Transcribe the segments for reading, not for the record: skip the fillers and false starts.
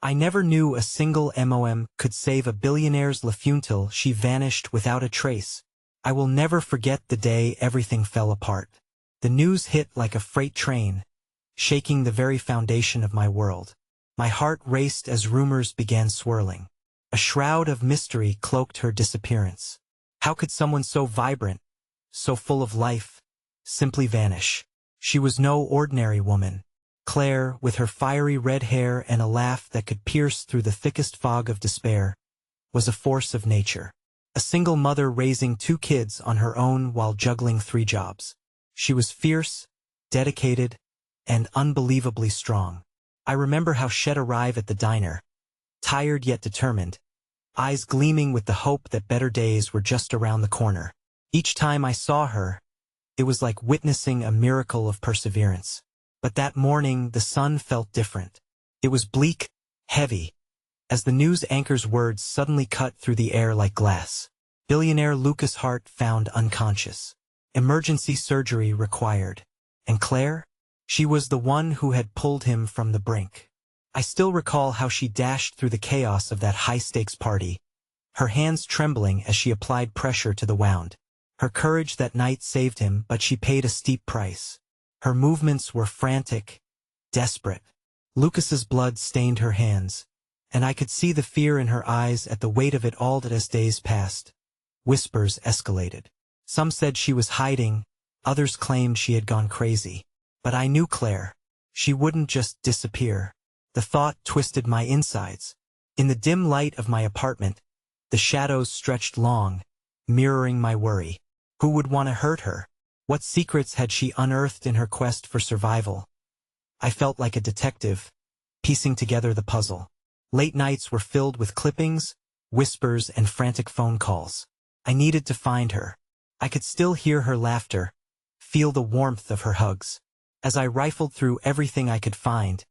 I never knew a single MOM could save a billionaire's life until she vanished without a trace. I will never forget the day everything fell apart. The news hit like a freight train, shaking the very foundation of my world. My heart raced as rumors began swirling. A shroud of mystery cloaked her disappearance. How could someone so vibrant, so full of life, simply vanish? She was no ordinary woman. Claire, with her fiery red hair and a laugh that could pierce through the thickest fog of despair, was a force of nature. A single mother raising 2 kids on her own while juggling 3 jobs. She was fierce, dedicated, and unbelievably strong. I remember how she'd arrive at the diner, tired yet determined, eyes gleaming with the hope that better days were just around the corner. Each time I saw her, it was like witnessing a miracle of perseverance. But that morning, the sun felt different. It was bleak, heavy, as the news anchor's words suddenly cut through the air like glass. Billionaire Lucas Hart found unconscious. Emergency surgery required. And Claire? She was the one who had pulled him from the brink. I still recall how she dashed through the chaos of that high-stakes party, her hands trembling as she applied pressure to the wound. Her courage that night saved him, but she paid a steep price. Her movements were frantic, desperate. Lucas's blood stained her hands, and I could see the fear in her eyes at the weight of it all. As days passed, whispers escalated. Some said she was hiding, others claimed she had gone crazy. But I knew Claire. She wouldn't just disappear. The thought twisted my insides. In the dim light of my apartment, the shadows stretched long, mirroring my worry. Who would want to hurt her? What secrets had she unearthed in her quest for survival? I felt like a detective, piecing together the puzzle. Late nights were filled with clippings, whispers, and frantic phone calls. I needed to find her. I could still hear her laughter, feel the warmth of her hugs. As I rifled through everything I could find,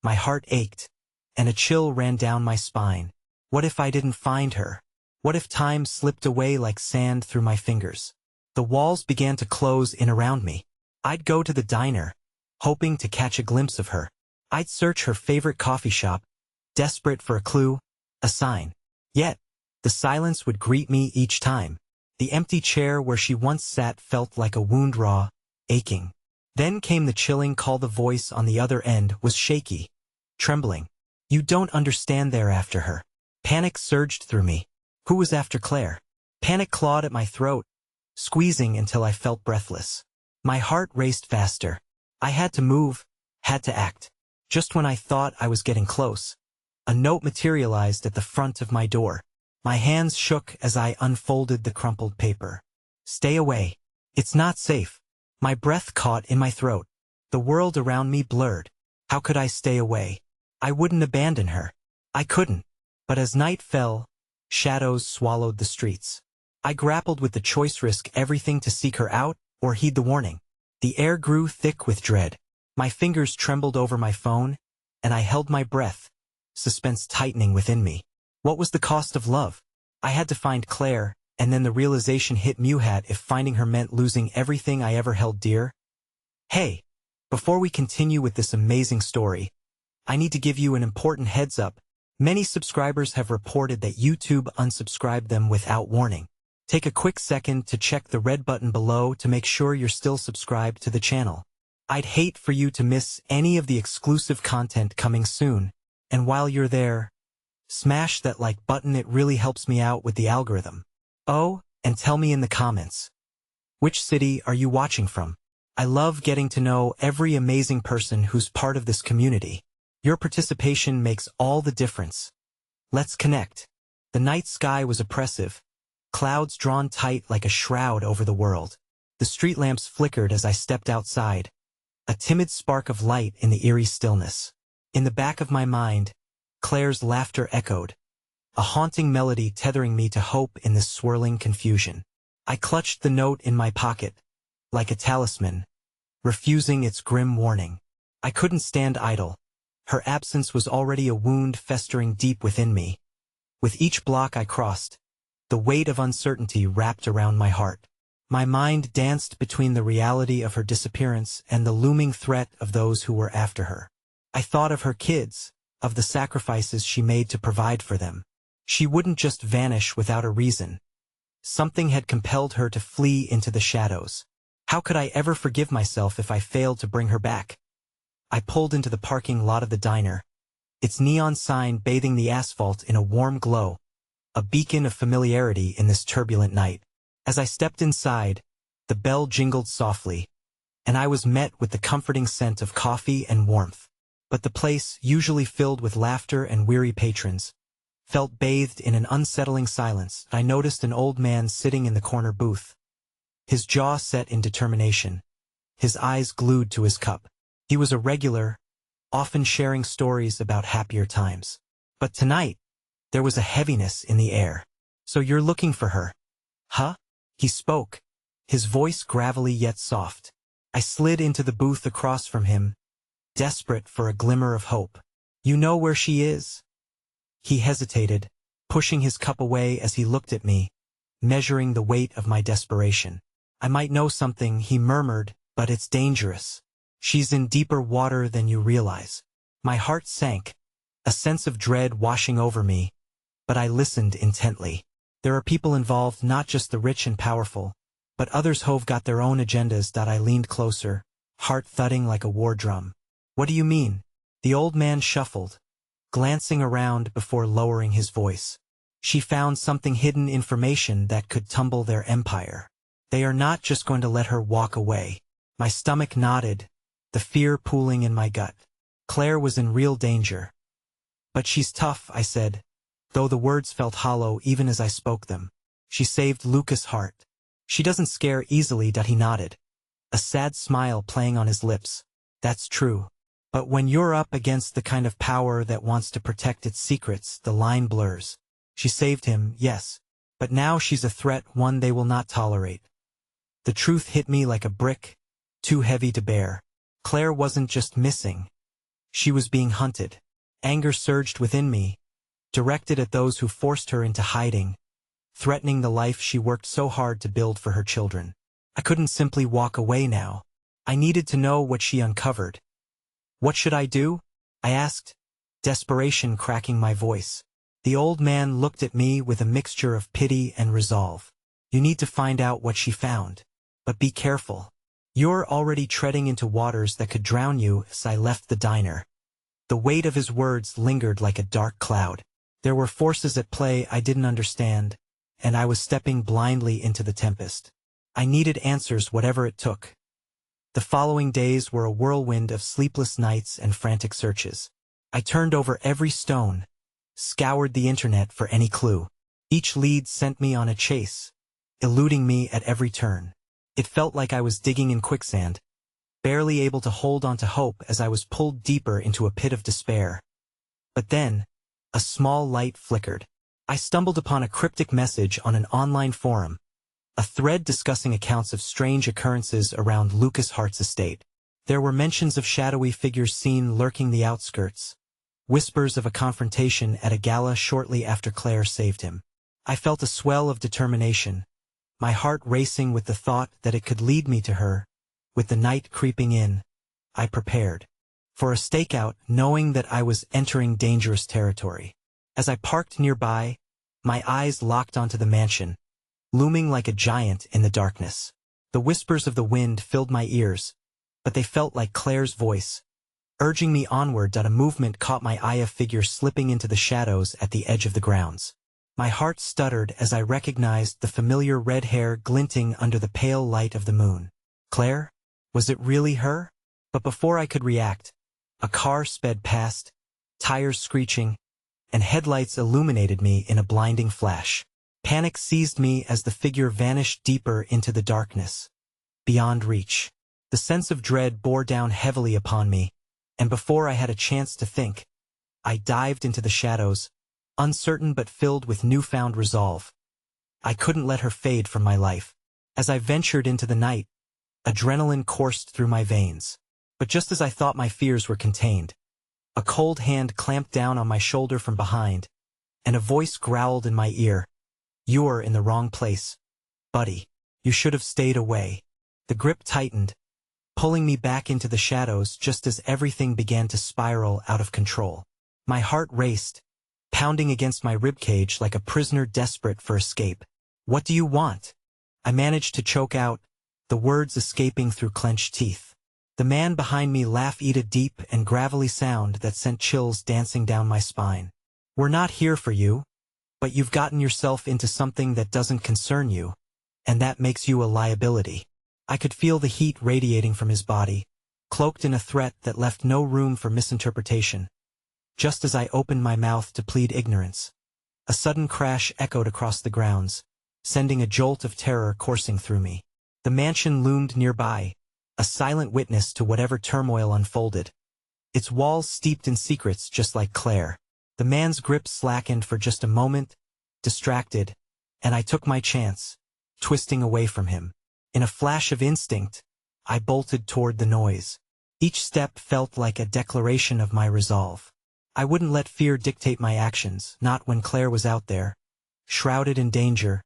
my heart ached, and a chill ran down my spine. What if I didn't find her? What if time slipped away like sand through my fingers? The walls began to close in around me. I'd go to the diner, hoping to catch a glimpse of her. I'd search her favorite coffee shop, desperate for a clue, a sign. Yet, the silence would greet me each time. The empty chair where she once sat felt like a wound raw, aching. Then came the chilling call. The voice on the other end was shaky, trembling. "You don't understand, they're after her." Panic surged through me. Who was after Claire? Panic clawed at my throat, squeezing until I felt breathless. My heart raced faster. I had to move, had to act. Just when I thought I was getting close, a note materialized at the front of my door. My hands shook as I unfolded the crumpled paper. "Stay away. It's not safe." My breath caught in my throat. The world around me blurred. How could I stay away? I wouldn't abandon her. I couldn't. But as night fell, shadows swallowed the streets. I grappled with the choice: risk everything to seek her out, or heed the warning. The air grew thick with dread. My fingers trembled over my phone, and I held my breath, suspense tightening within me. What was the cost of love? I had to find Claire, and then the realization hit me: if finding her meant losing everything I ever held dear. Hey, before we continue with this amazing story, I need to give you an important heads up. Many subscribers have reported that YouTube unsubscribed them without warning. Take a quick second to check the red button below to make sure you're still subscribed to the channel. I'd hate for you to miss any of the exclusive content coming soon. And while you're there, smash that like button. It really helps me out with the algorithm. Oh, and tell me in the comments, which city are you watching from? I love getting to know every amazing person who's part of this community. Your participation makes all the difference. Let's connect. The night sky was oppressive, clouds drawn tight like a shroud over the world. The street lamps flickered as I stepped outside, a timid spark of light in the eerie stillness. In the back of my mind, Claire's laughter echoed, a haunting melody tethering me to hope in this swirling confusion. I clutched the note in my pocket, like a talisman, refusing its grim warning. I couldn't stand idle. Her absence was already a wound festering deep within me. With each block I crossed, the weight of uncertainty wrapped around my heart. My mind danced between the reality of her disappearance and the looming threat of those who were after her. I thought of her kids, of the sacrifices she made to provide for them. She wouldn't just vanish without a reason. Something had compelled her to flee into the shadows. How could I ever forgive myself if I failed to bring her back? I pulled into the parking lot of the diner, its neon sign bathing the asphalt in a warm glow, a beacon of familiarity in this turbulent night. As I stepped inside, the bell jingled softly, and I was met with the comforting scent of coffee and warmth. But the place, usually filled with laughter and weary patrons, felt bathed in an unsettling silence. I noticed an old man sitting in the corner booth, his jaw set in determination, his eyes glued to his cup. He was a regular, often sharing stories about happier times. But tonight, there was a heaviness in the air. "So you're looking for her, huh?" He spoke, his voice gravelly yet soft. I slid into the booth across from him, desperate for a glimmer of hope. "You know where she is?" He hesitated, pushing his cup away as he looked at me, measuring the weight of my desperation. "I might know something," he murmured, "but it's dangerous. She's in deeper water than you realize." My heart sank, a sense of dread washing over me, but I listened intently. There are people involved, not just the rich and powerful, but others who've got their own agendas. I leaned closer, heart thudding like a war drum. "What do you mean?" The old man shuffled, glancing around before lowering his voice. "She found something, hidden information that could tumble their empire. They are not just going to let her walk away." My stomach knotted, the fear pooling in my gut. Claire was in real danger. "But she's tough," I said, though the words felt hollow even as I spoke them. "She saved Lucas' heart. She doesn't scare easily." He nodded, a sad smile playing on his lips. "That's true. But when you're up against the kind of power that wants to protect its secrets, the line blurs. She saved him, yes, but now she's a threat, one they will not tolerate." The truth hit me like a brick, too heavy to bear. Claire wasn't just missing. She was being hunted. Anger surged within me, directed at those who forced her into hiding, threatening the life she worked so hard to build for her children. I couldn't simply walk away now. I needed to know what she uncovered. "What should I do?" I asked, desperation cracking my voice. The old man looked at me with a mixture of pity and resolve. "You need to find out what she found. But be careful. You're already treading into waters that could drown you." As I left the diner, the weight of his words lingered like a dark cloud. There were forces at play I didn't understand, and I was stepping blindly into the tempest. I needed answers, whatever it took. The following days were a whirlwind of sleepless nights and frantic searches. I turned over every stone, scoured the internet for any clue. Each lead sent me on a chase, eluding me at every turn. It felt like I was digging in quicksand, barely able to hold on to hope as I was pulled deeper into a pit of despair. But then, a small light flickered. I stumbled upon a cryptic message on an online forum, a thread discussing accounts of strange occurrences around Lucas Hart's estate. There were mentions of shadowy figures seen lurking the outskirts, whispers of a confrontation at a gala shortly after Claire saved him. I felt a swell of determination, my heart racing with the thought that it could lead me to her. With the night creeping in, I prepared for a stakeout, knowing that I was entering dangerous territory. As I parked nearby, my eyes locked onto the mansion, looming like a giant in the darkness. The whispers of the wind filled my ears, but they felt like Claire's voice, urging me onward. A movement caught my eye, a figure slipping into the shadows at the edge of the grounds. My heart stuttered as I recognized the familiar red hair glinting under the pale light of the moon. Claire? Was it really her? But before I could react, a car sped past, tires screeching, and headlights illuminated me in a blinding flash. Panic seized me as the figure vanished deeper into the darkness, beyond reach. The sense of dread bore down heavily upon me, and before I had a chance to think, I dived into the shadows, uncertain but filled with newfound resolve. I couldn't let her fade from my life. As I ventured into the night, adrenaline coursed through my veins. But just as I thought my fears were contained, a cold hand clamped down on my shoulder from behind, and a voice growled in my ear. "You're in the wrong place, buddy. You should have stayed away." The grip tightened, pulling me back into the shadows just as everything began to spiral out of control. My heart raced, pounding against my ribcage like a prisoner desperate for escape. "What do you want?" I managed to choke out, the words escaping through clenched teeth. The man behind me laughed a deep and gravelly sound that sent chills dancing down my spine. "We're not here for you, but you've gotten yourself into something that doesn't concern you, and that makes you a liability." I could feel the heat radiating from his body, cloaked in a threat that left no room for misinterpretation. Just as I opened my mouth to plead ignorance, a sudden crash echoed across the grounds, sending a jolt of terror coursing through me. The mansion loomed nearby, a silent witness to whatever turmoil unfolded. Its walls steeped in secrets just like Claire. The man's grip slackened for just a moment, distracted, and I took my chance, twisting away from him. In a flash of instinct, I bolted toward the noise. Each step felt like a declaration of my resolve. I wouldn't let fear dictate my actions, not when Claire was out there, shrouded in danger.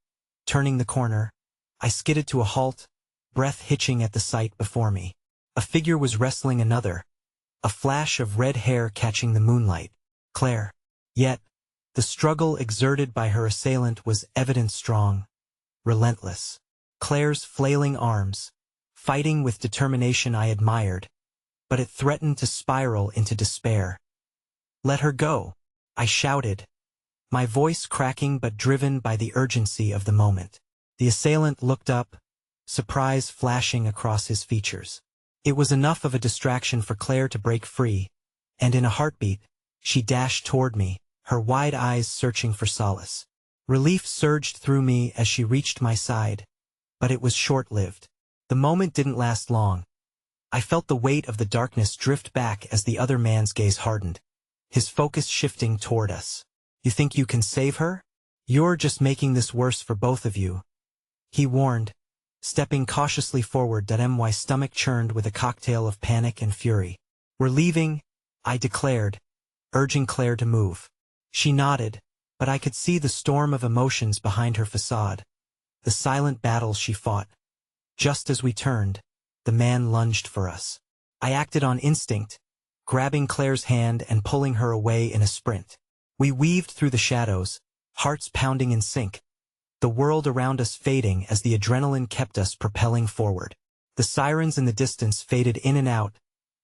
Turning the corner, I skidded to a halt, breath hitching at the sight before me. A figure was wrestling another, a flash of red hair catching the moonlight. Claire. Yet, the struggle exerted by her assailant was evident, strong, relentless. Claire's flailing arms, fighting with determination I admired, but it threatened to spiral into despair. "Let her go," I shouted, my voice cracking but driven by the urgency of the moment. The assailant looked up, surprise flashing across his features. It was enough of a distraction for Claire to break free, and in a heartbeat, she dashed toward me, her wide eyes searching for solace. Relief surged through me as she reached my side, but it was short-lived. The moment didn't last long. I felt the weight of the darkness drift back as the other man's gaze hardened, his focus shifting toward us. "You think you can save her? You're just making this worse for both of you," he warned, stepping cautiously forward. My stomach churned with a cocktail of panic and fury. "We're leaving," I declared, urging Claire to move. She nodded, but I could see the storm of emotions behind her facade, the silent battles she fought. Just as we turned, the man lunged for us. I acted on instinct, grabbing Claire's hand and pulling her away in a sprint. We weaved through the shadows, hearts pounding in sync, the world around us fading as the adrenaline kept us propelling forward. The sirens in the distance faded in and out,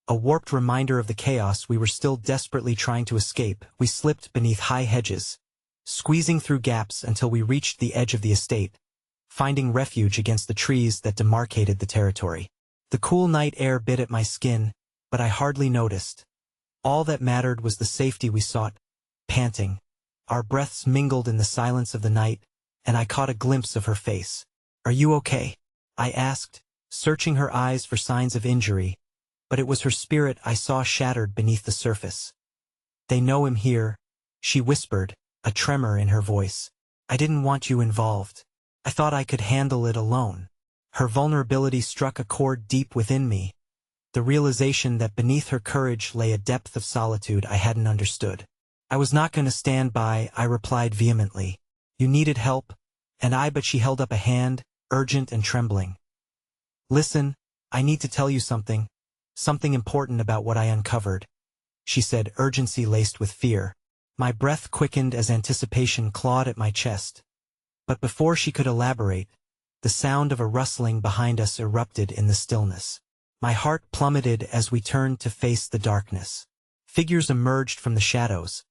a warped reminder of the chaos we were still desperately trying to escape. We slipped beneath high hedges, squeezing through gaps until we reached the edge of the estate, finding refuge against the trees that demarcated the territory. The cool night air bit at my skin, but I hardly noticed. All that mattered was the safety we sought. Panting, our breaths mingled in the silence of the night, and I caught a glimpse of her face. "Are you okay?" I asked, searching her eyes for signs of injury, but it was her spirit I saw shattered beneath the surface. "They know him here," she whispered, a tremor in her voice. "I didn't want you involved. I thought I could handle it alone." Her vulnerability struck a chord deep within me, the realization that beneath her courage lay a depth of solitude I hadn't understood. "I was not going to stand by," I replied vehemently. "You needed help, but she held up a hand, urgent and trembling. "Listen, I need to tell you something important about what I uncovered," she said, urgency laced with fear. My breath quickened as anticipation clawed at my chest. But before she could elaborate, the sound of a rustling behind us erupted in the stillness. My heart plummeted as we turned to face the darkness. Figures emerged from the shadows,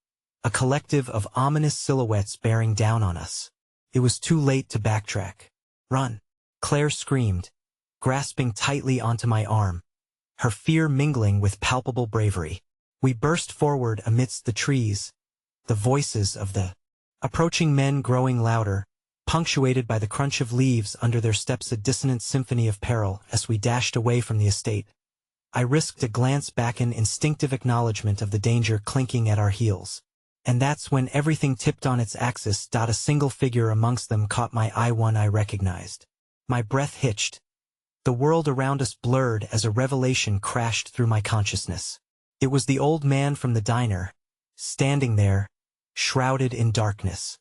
a collective of ominous silhouettes bearing down on us. It was too late to backtrack. "Run!" Claire screamed, grasping tightly onto my arm, her fear mingling with palpable bravery. We burst forward amidst the trees, the voices of the approaching men growing louder, punctuated by the crunch of leaves under their steps, a dissonant symphony of peril. As we dashed away from the estate, I risked a glance back in instinctive acknowledgement of the danger clinking at our heels. And that's when everything tipped on its axis. A single figure amongst them caught my eye, one I recognized. My breath hitched. The world around us blurred as a revelation crashed through my consciousness. It was the old man from the diner, standing there, shrouded in darkness.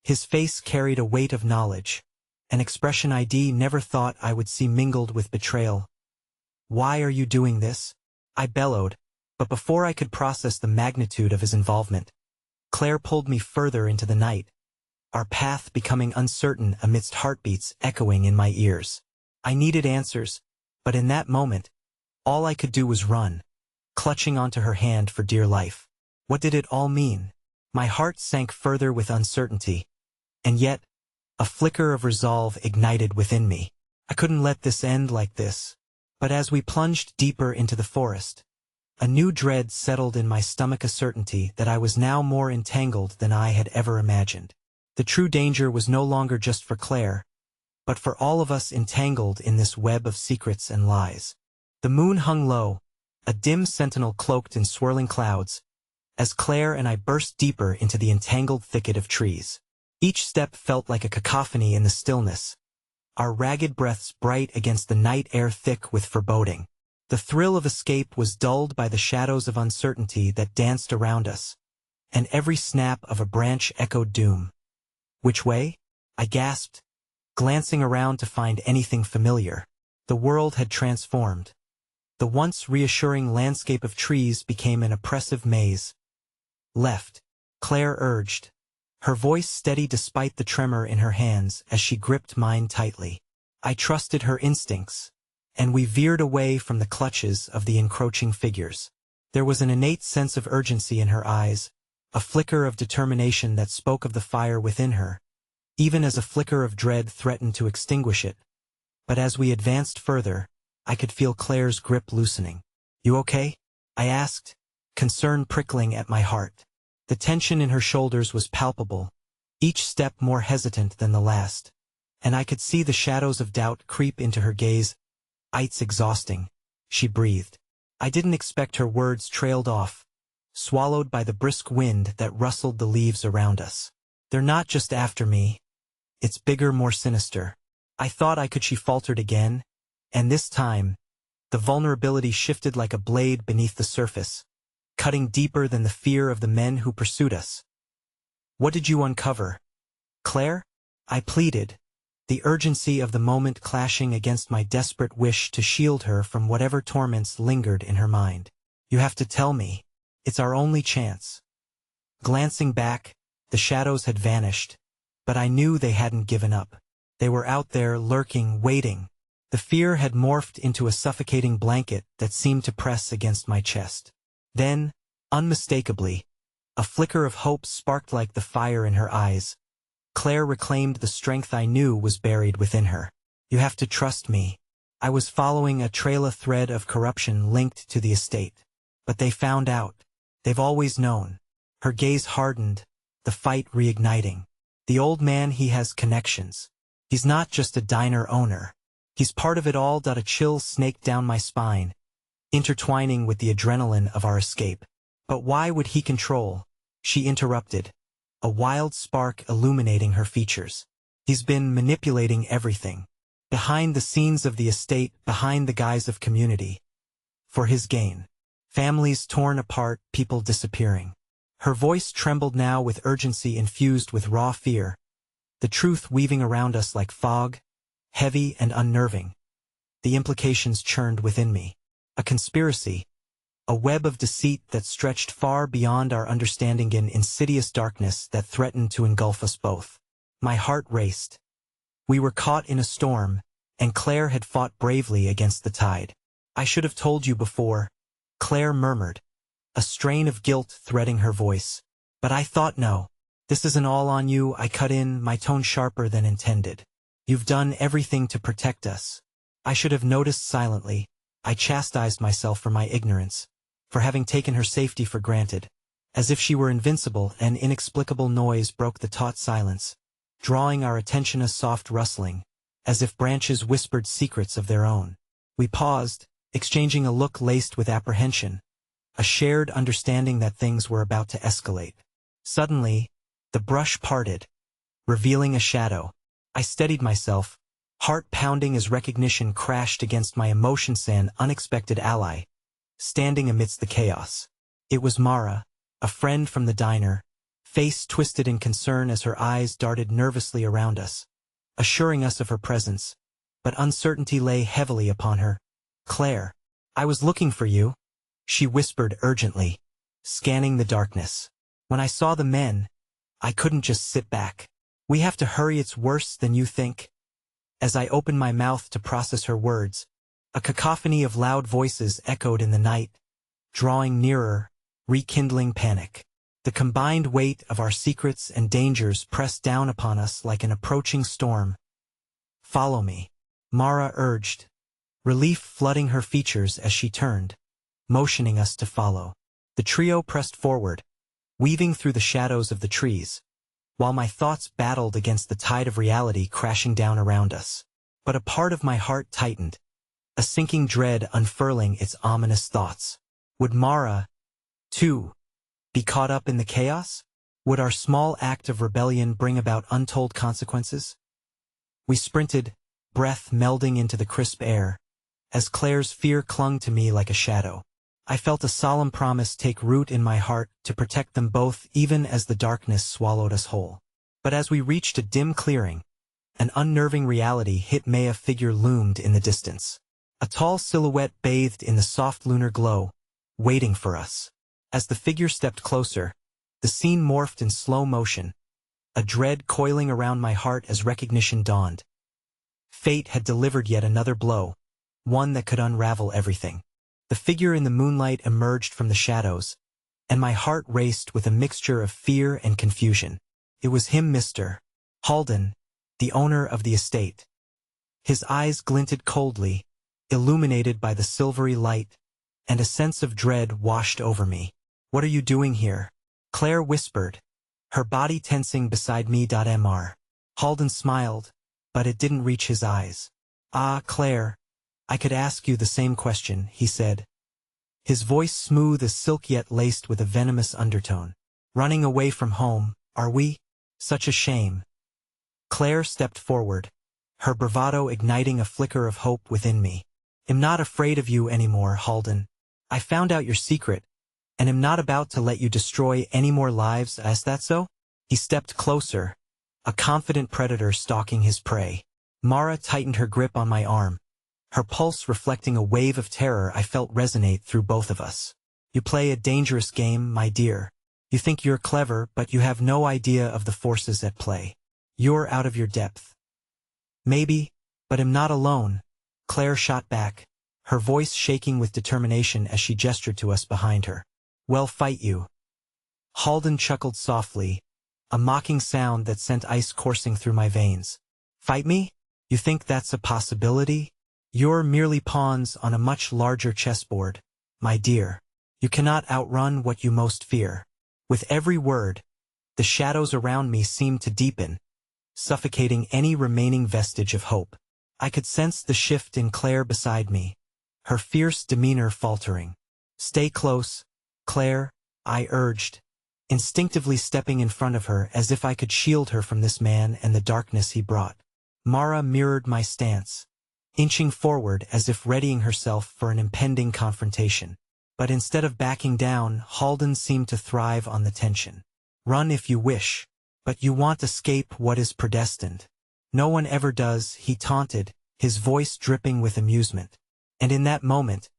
His face carried a weight of knowledge, an expression I'd never thought I would see mingled with betrayal. "Why are you doing this?" I bellowed, But before I could process the magnitude of his involvement, Claire pulled me further into the night, our path becoming uncertain amidst heartbeats echoing in my ears. I needed answers, but in that moment, all I could do was run, clutching onto her hand for dear life. What did it all mean? My heart sank further with uncertainty, and yet, a flicker of resolve ignited within me. I couldn't let this end like this. But as we plunged deeper into the forest, a new dread settled in my stomach, a certainty that I was now more entangled than I had ever imagined. The true danger was no longer just for Claire, but for all of us entangled in this web of secrets and lies. The moon hung low, a dim sentinel cloaked in swirling clouds, as Claire and I burst deeper into the entangled thicket of trees. Each step felt like a cacophony in the stillness, our ragged breaths bright against the night air thick with foreboding. The thrill of escape was dulled by the shadows of uncertainty that danced around us, and every snap of a branch echoed doom. Which way? I gasped, glancing around to find anything familiar. The world had transformed. The once reassuring landscape of trees became an oppressive maze. Left, Claire urged, her voice steady despite the tremor in her hands as she gripped mine tightly. I trusted her instincts, and we veered away from the clutches of the encroaching figures. There was an innate sense of urgency in her eyes, a flicker of determination that spoke of the fire within her, even as a flicker of dread threatened to extinguish it. But as we advanced further, I could feel Claire's grip loosening. "You okay?" I asked, concern prickling at my heart. The tension in her shoulders was palpable, each step more hesitant than the last, and I could see the shadows of doubt creep into her gaze. "It's exhausting," she breathed. I didn't expect her words trailed off, swallowed by the brisk wind that rustled the leaves around us. "They're not just after me. It's bigger, more sinister." I thought I could. She faltered again, and this time, the vulnerability shifted like a blade beneath the surface, cutting deeper than the fear of the men who pursued us. "What did you uncover, Claire?" I pleaded, the urgency of the moment clashing against my desperate wish to shield her from whatever torments lingered in her mind. "You have to tell me. It's our only chance." Glancing back, the shadows had vanished, but I knew they hadn't given up. They were out there, lurking, waiting. The fear had morphed into a suffocating blanket that seemed to press against my chest. Then, unmistakably, a flicker of hope sparked like the fire in her eyes. Claire reclaimed the strength I knew was buried within her. "You have to trust me." I was following a trail, a thread of corruption linked to the estate. "But they found out. They've always known." Her gaze hardened, the fight reigniting. "The old man, he has connections. He's not just a diner owner. He's part of it all." A chill snaked down my spine, intertwining with the adrenaline of our escape. "But why would he control?" she interrupted, a wild spark illuminating her features. "He's been manipulating everything, behind the scenes of the estate, behind the guise of community, for his gain. Families torn apart, people disappearing." Her voice trembled now with urgency infused with raw fear, the truth weaving around us like fog, heavy and unnerving. The implications churned within me. A conspiracy, a web of deceit that stretched far beyond our understanding, in insidious darkness that threatened to engulf us both. My heart raced. We were caught in a storm, and Claire had fought bravely against the tide. "I should have told you before," Claire murmured, a strain of guilt threading her voice. "But I thought, no. This isn't all on you," I cut in, my tone sharper than intended. "You've done everything to protect us." I should have noticed silently. I chastised myself for my ignorance, for having taken her safety for granted. As if she were invincible, an inexplicable noise broke the taut silence, drawing our attention, a soft rustling, as if branches whispered secrets of their own. We paused, exchanging a look laced with apprehension, a shared understanding that things were about to escalate. Suddenly, the brush parted, revealing a shadow. I steadied myself, heart pounding as recognition crashed against my emotions. An unexpected ally, standing amidst the chaos. It was Mara, a friend from the diner, face twisted in concern as her eyes darted nervously around us, assuring us of her presence, but uncertainty lay heavily upon her. "Claire, I was looking for you," she whispered urgently, scanning the darkness. When I saw the men, I couldn't just sit back. We have to hurry, it's worse than you think. As I opened my mouth to process her words, a cacophony of loud voices echoed in the night, drawing nearer, rekindling panic. The combined weight of our secrets and dangers pressed down upon us like an approaching storm. Follow me, Mara urged, relief flooding her features as she turned, motioning us to follow. The trio pressed forward, weaving through the shadows of the trees, while my thoughts battled against the tide of reality crashing down around us. But a part of my heart tightened, a sinking dread unfurling its ominous thoughts. Would Mara, too, be caught up in the chaos? Would our small act of rebellion bring about untold consequences? We sprinted, breath melding into the crisp air, as Claire's fear clung to me like a shadow. I felt a solemn promise take root in my heart to protect them both even as the darkness swallowed us whole. But as we reached a dim clearing, an unnerving reality hit me. A figure loomed in the distance. A tall silhouette bathed in the soft lunar glow, waiting for us. As the figure stepped closer, the scene morphed in slow motion, a dread coiling around my heart as recognition dawned. Fate had delivered yet another blow, one that could unravel everything. The figure in the moonlight emerged from the shadows, and my heart raced with a mixture of fear and confusion. It was him, Mr. Halden, the owner of the estate. His eyes glinted coldly, illuminated by the silvery light, and a sense of dread washed over me. What are you doing here? Claire whispered, her body tensing beside me. Mr. Halden smiled, but it didn't reach his eyes. Ah, Claire, I could ask you the same question, he said. His voice smooth as silk yet laced with a venomous undertone. Running away from home, are we? Such a shame. Claire stepped forward, her bravado igniting a flicker of hope within me. I'm not afraid of you anymore, Halden. I found out your secret, and am not about to let you destroy any more lives. Is that so? He stepped closer, a confident predator stalking his prey. Mara tightened her grip on my arm, her pulse reflecting a wave of terror I felt resonate through both of us. You play a dangerous game, my dear. You think you're clever, but you have no idea of the forces at play. You're out of your depth. Maybe, but I'm not alone, Claire shot back, her voice shaking with determination as she gestured to us behind her. Well, fight you. Halden chuckled softly, a mocking sound that sent ice coursing through my veins. Fight me? You think that's a possibility? You're merely pawns on a much larger chessboard, my dear. You cannot outrun what you most fear. With every word, the shadows around me seemed to deepen, suffocating any remaining vestige of hope. I could sense the shift in Claire beside me, her fierce demeanor faltering. Stay close, Claire, I urged, instinctively stepping in front of her as if I could shield her from this man and the darkness he brought. Mara mirrored my stance, inching forward as if readying herself for an impending confrontation. But instead of backing down, Halden seemed to thrive on the tension. Run if you wish, but you won't escape what is predestined. No one ever does, he taunted, his voice dripping with amusement. And in that moment,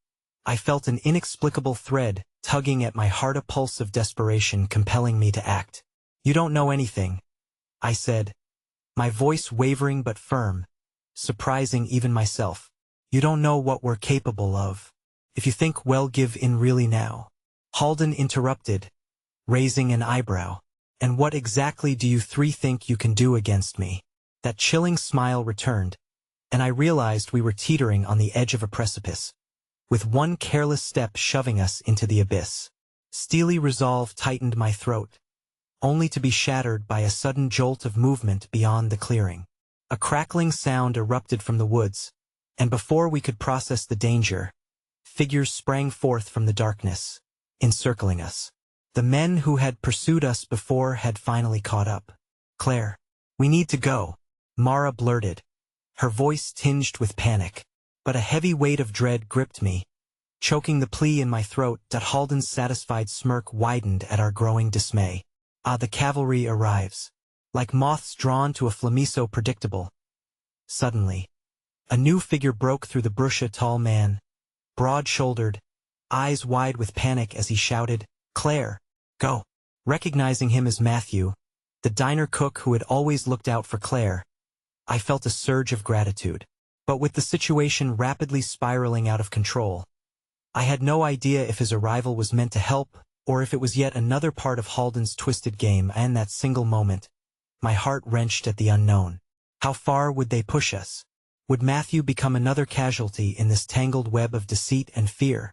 I felt an inexplicable thread tugging at my heart, a pulse of desperation compelling me to act. You don't know anything, I said, my voice wavering but firm, surprising even myself. You don't know what we're capable of. If you think well, give in really now. Halden interrupted, raising an eyebrow. And what exactly do you three think you can do against me? That chilling smile returned, and I realized we were teetering on the edge of a precipice, with one careless step shoving us into the abyss. Steely resolve tightened my throat, only to be shattered by a sudden jolt of movement beyond the clearing. A crackling sound erupted from the woods, and before we could process the danger, figures sprang forth from the darkness, encircling us. The men who had pursued us before had finally caught up. Claire, we need to go, Mara blurted, her voice tinged with panic. But a heavy weight of dread gripped me, choking the plea in my throat. Halden's satisfied smirk widened at our growing dismay. Ah, the cavalry arrives. Like moths drawn to a flame so predictable. Suddenly, a new figure broke through the brush, a tall man, broad-shouldered, eyes wide with panic as he shouted, "Claire, go!" Recognizing him as Matthew, the diner cook who had always looked out for Claire, I felt a surge of gratitude. But with the situation rapidly spiraling out of control, I had no idea if his arrival was meant to help or if it was yet another part of Halden's twisted game, and that single moment, my heart wrenched at the unknown. How far would they push us? Would Matthew become another casualty in this tangled web of deceit and fear?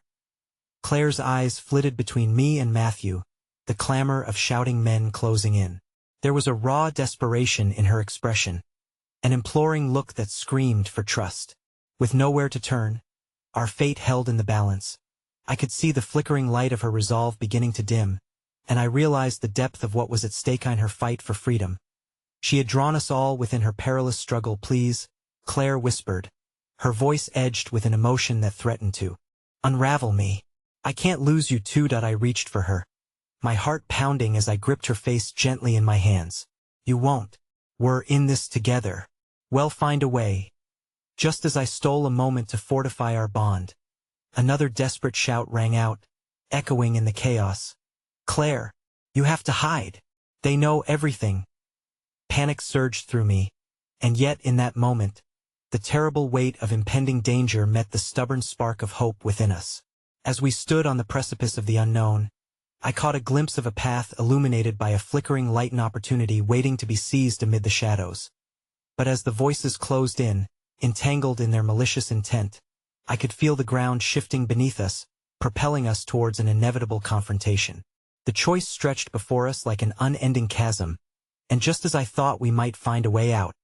Claire's eyes flitted between me and Matthew, the clamor of shouting men closing in. There was a raw desperation in her expression, an imploring look that screamed for trust. With nowhere to turn, our fate held in the balance. I could see the flickering light of her resolve beginning to dim, and I realized the depth of what was at stake in her fight for freedom. She had drawn us all within her perilous struggle. "Please," Claire whispered, her voice edged with an emotion that threatened to unravel me. "I can't lose you too." I reached for her, my heart pounding as I gripped her face gently in my hands. "You won't. We're in this together. We'll find a way." Just as I stole a moment to fortify our bond, another desperate shout rang out, echoing in the chaos. "Claire, you have to hide. They know everything." Panic surged through me, and yet in that moment, the terrible weight of impending danger met the stubborn spark of hope within us. As we stood on the precipice of the unknown, I caught a glimpse of a path illuminated by a flickering light, and opportunity waiting to be seized amid the shadows. But as the voices closed in, entangled in their malicious intent, I could feel the ground shifting beneath us, propelling us towards an inevitable confrontation. The choice stretched before us like an unending chasm, and just as I thought we might find a way out,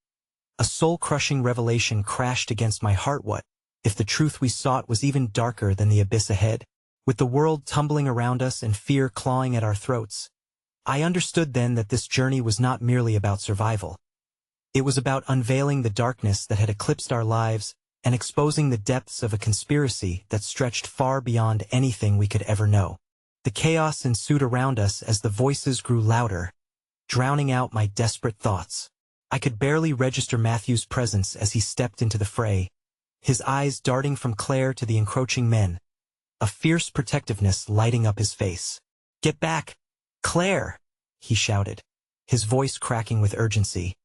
a soul-crushing revelation crashed against my heart. What if the truth we sought was even darker than the abyss ahead? With the world tumbling around us and fear clawing at our throats, I understood then that this journey was not merely about survival. It was about unveiling the darkness that had eclipsed our lives and exposing the depths of a conspiracy that stretched far beyond anything we could ever know. The chaos ensued around us as the voices grew louder, drowning out my desperate thoughts. I could barely register Matthew's presence as he stepped into the fray, his eyes darting from Claire to the encroaching men, a fierce protectiveness lighting up his face. "Get back, Claire!" he shouted, his voice cracking with urgency.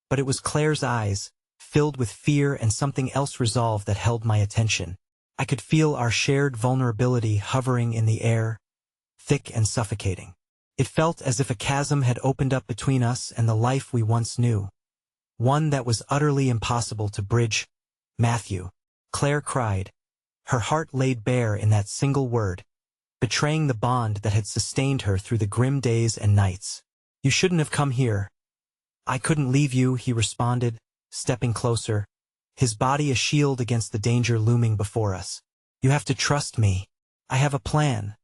But it was Claire's eyes, filled with fear and something else, resolve, that held my attention. I could feel our shared vulnerability hovering in the air, thick and suffocating. It felt as if a chasm had opened up between us and the life we once knew, one that was utterly impossible to bridge. "Matthew!" Claire cried, her heart laid bare in that single word, betraying the bond that had sustained her through the grim days and nights. "You shouldn't have come here." "I couldn't leave you," he responded, stepping closer, his body a shield against the danger looming before us. "You have to trust me. I have a plan."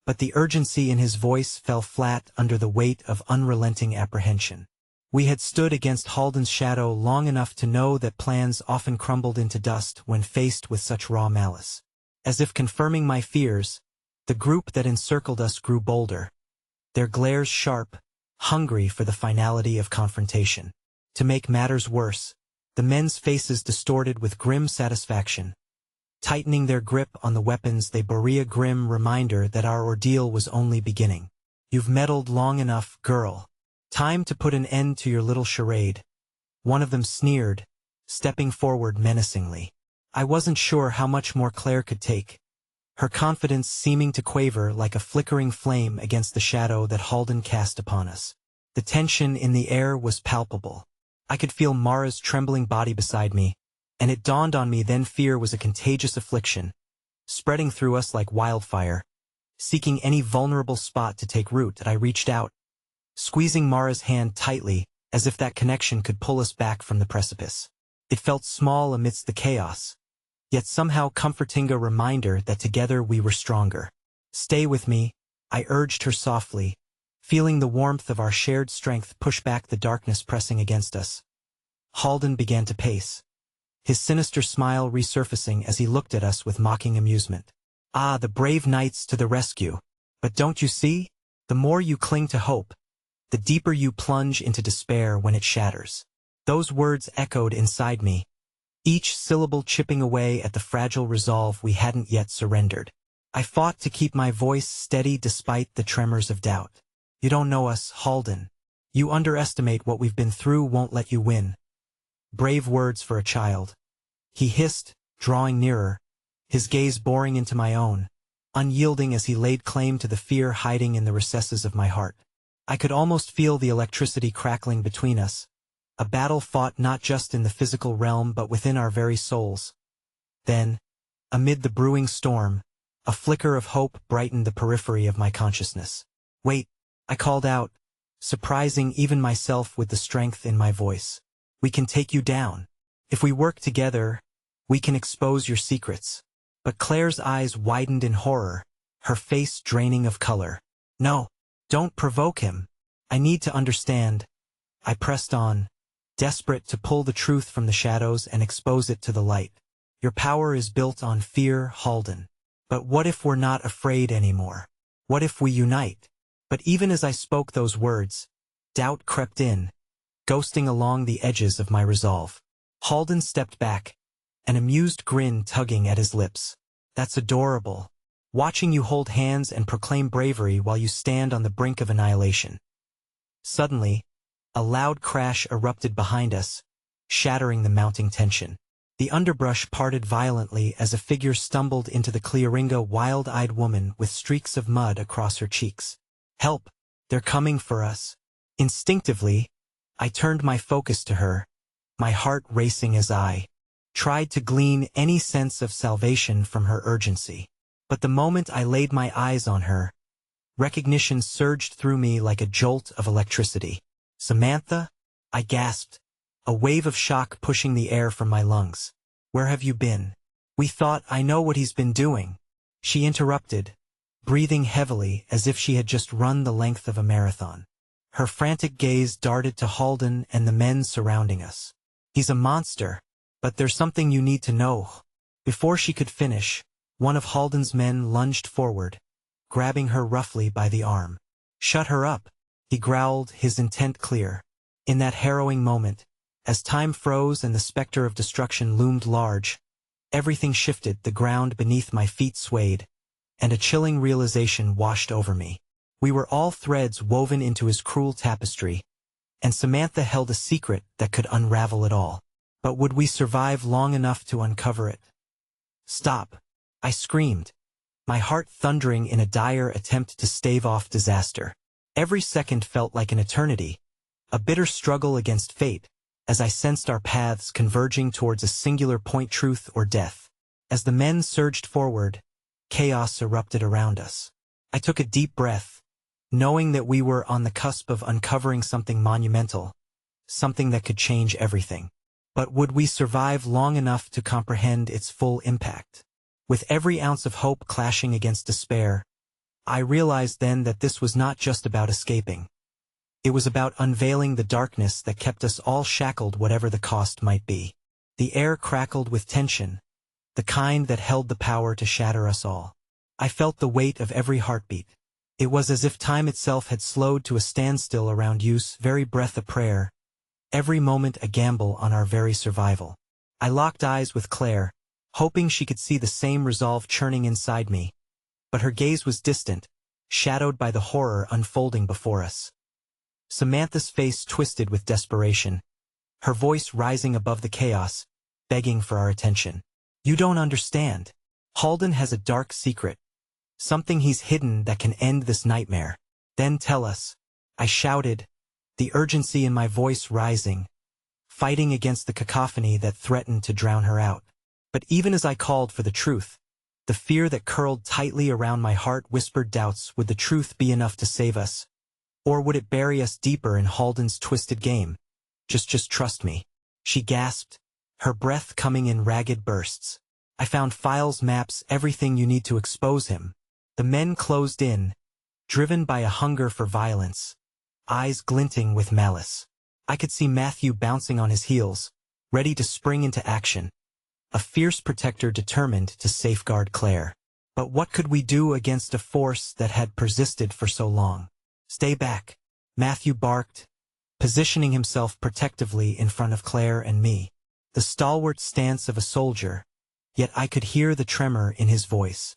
But the urgency in his voice fell flat under the weight of unrelenting apprehension. We had stood against Halden's shadow long enough to know that plans often crumbled into dust when faced with such raw malice. As if confirming my fears, the group that encircled us grew bolder, their glares sharp, hungry for the finality of confrontation. To make matters worse, the men's faces distorted with grim satisfaction, tightening their grip on the weapons they bore, a grim reminder that our ordeal was only beginning. "You've meddled long enough, girl. Time to put an end to your little charade," one of them sneered, stepping forward menacingly. I wasn't sure how much more Claire could take, her confidence seeming to quaver like a flickering flame against the shadow that Halden cast upon us. The tension in the air was palpable. I could feel Mara's trembling body beside me, and it dawned on me then fear was a contagious affliction, spreading through us like wildfire, seeking any vulnerable spot to take root. I reached out, squeezing Mara's hand tightly, as if that connection could pull us back from the precipice. It felt small amidst the chaos, yet somehow comforting, a reminder that together we were stronger. "Stay with me," I urged her softly, feeling the warmth of our shared strength push back the darkness pressing against us. Halden began to pace, his sinister smile resurfacing as he looked at us with mocking amusement. "Ah, the brave knights to the rescue. But don't you see? The more you cling to hope, the deeper you plunge into despair when it shatters." Those words echoed inside me, each syllable chipping away at the fragile resolve we hadn't yet surrendered. I fought to keep my voice steady despite the tremors of doubt. You don't know us, Halden. You underestimate what we've been through won't let you win. Brave words for a child. He hissed, drawing nearer, his gaze boring into my own, unyielding as he laid claim to the fear hiding in the recesses of my heart. I could almost feel the electricity crackling between us, a battle fought not just in the physical realm but within our very souls. Then, amid the brewing storm, a flicker of hope brightened the periphery of my consciousness. Wait, I called out, surprising even myself with the strength in my voice. We can take you down. If we work together, we can expose your secrets. But Claire's eyes widened in horror, her face draining of color. No, don't provoke him. I need to understand. I pressed on, desperate to pull the truth from the shadows and expose it to the light. Your power is built on fear, Halden. But what if we're not afraid anymore? What if we unite? But even as I spoke those words, doubt crept in, ghosting along the edges of my resolve. Halden stepped back, an amused grin tugging at his lips. That's adorable. Watching you hold hands and proclaim bravery while you stand on the brink of annihilation. Suddenly, a loud crash erupted behind us, shattering the mounting tension. The underbrush parted violently as a figure stumbled into the clearinga, wild-eyed woman with streaks of mud across her cheeks. Help! They're coming for us. Instinctively, I turned my focus to her, my heart racing as I tried to glean any sense of salvation from her urgency. But the moment I laid my eyes on her, recognition surged through me like a jolt of electricity. Samantha? I gasped, a wave of shock pushing the air from my lungs. Where have you been? We thought I know what he's been doing. She interrupted, breathing heavily as if she had just run the length of a marathon. Her frantic gaze darted to Halden and the men surrounding us. He's a monster, but there's something you need to know. Before she could finish, one of Halden's men lunged forward, grabbing her roughly by the arm. Shut her up, he growled, his intent clear. In that harrowing moment, as time froze and the specter of destruction loomed large, everything shifted, the ground beneath my feet swayed, and a chilling realization washed over me. We were all threads woven into his cruel tapestry, and Samantha held a secret that could unravel it all. But would we survive long enough to uncover it? Stop! I screamed, my heart thundering in a dire attempt to stave off disaster. Every second felt like an eternity, a bitter struggle against fate, as I sensed our paths converging towards a singular point: truth or death. As the men surged forward, chaos erupted around us. I took a deep breath, knowing that we were on the cusp of uncovering something monumental, something that could change everything. But would we survive long enough to comprehend its full impact? With every ounce of hope clashing against despair, I realized then that this was not just about escaping. It was about unveiling the darkness that kept us all shackled, whatever the cost might be. The air crackled with tension, the kind that held the power to shatter us all. I felt the weight of every heartbeat. It was as if time itself had slowed to a standstill around use, very breath a prayer, every moment a gamble on our very survival. I locked eyes with Claire, hoping she could see the same resolve churning inside me. But her gaze was distant, shadowed by the horror unfolding before us. Samantha's face twisted with desperation, her voice rising above the chaos, begging for our attention. You don't understand. Halden has a dark secret, something he's hidden that can end this nightmare. Then tell us, I shouted, the urgency in my voice rising, fighting against the cacophony that threatened to drown her out. But even as I called for the truth, the fear that curled tightly around my heart whispered doubts. Would the truth be enough to save us? Or would it bury us deeper in Halden's twisted game? Just trust me. She gasped, her breath coming in ragged bursts. I found files, maps, everything you need to expose him. The men closed in, driven by a hunger for violence, eyes glinting with malice. I could see Matthew bouncing on his heels, ready to spring into action, a fierce protector determined to safeguard Claire. But what could we do against a force that had persisted for so long? Stay back, Matthew barked, positioning himself protectively in front of Claire and me. The stalwart stance of a soldier, yet I could hear the tremor in his voice.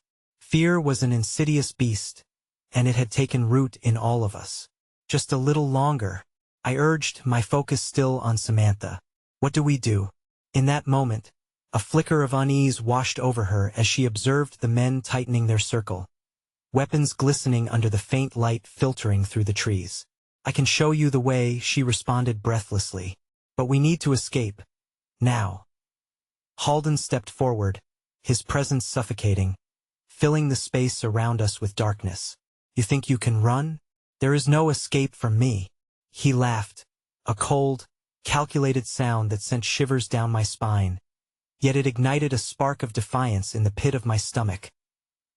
Fear was an insidious beast, and it had taken root in all of us. Just a little longer, I urged, my focus still on Samantha. What do we do? In that moment, a flicker of unease washed over her as she observed the men tightening their circle, weapons glistening under the faint light filtering through the trees. I can show you the way, she responded breathlessly. But we need to escape. Now. Halden stepped forward, his presence suffocating, filling the space around us with darkness. You think you can run? There is no escape from me. He laughed, a cold, calculated sound that sent shivers down my spine. Yet it ignited a spark of defiance in the pit of my stomach.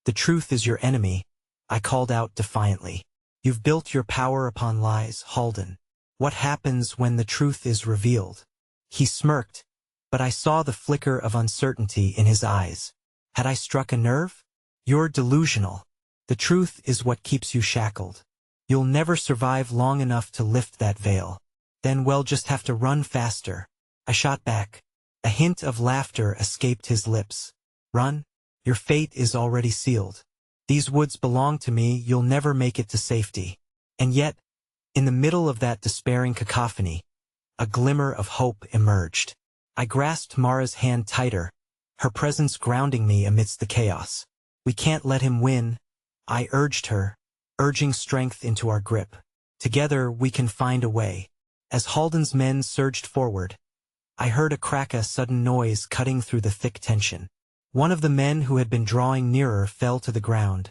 The truth is your enemy, I called out defiantly. You've built your power upon lies, Halden. What happens when the truth is revealed? He smirked, but I saw the flicker of uncertainty in his eyes. Had I struck a nerve? You're delusional. The truth is what keeps you shackled. You'll never survive long enough to lift that veil. Then we'll just have to run faster. I shot back. A hint of laughter escaped his lips. Run? Your fate is already sealed. These woods belong to me, you'll never make it to safety. And yet, in the middle of that despairing cacophony, a glimmer of hope emerged. I grasped Mara's hand tighter, her presence grounding me amidst the chaos. We can't let him win, I urged her, urging strength into our grip. Together we can find a way. As Halden's men surged forward, I heard a sudden noise cutting through the thick tension. One of the men who had been drawing nearer fell to the ground,